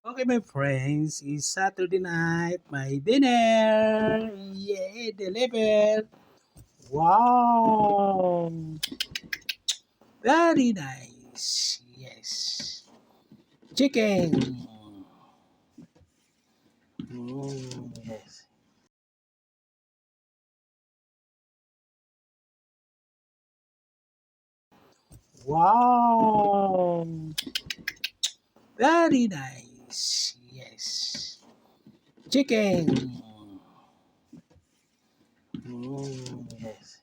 Okay, my friends, it's Saturday night, my dinner. Yay, delivered. Wow, very nice. Yes, chicken. Yes. Wow, very nice. Yes, chicken. Yes.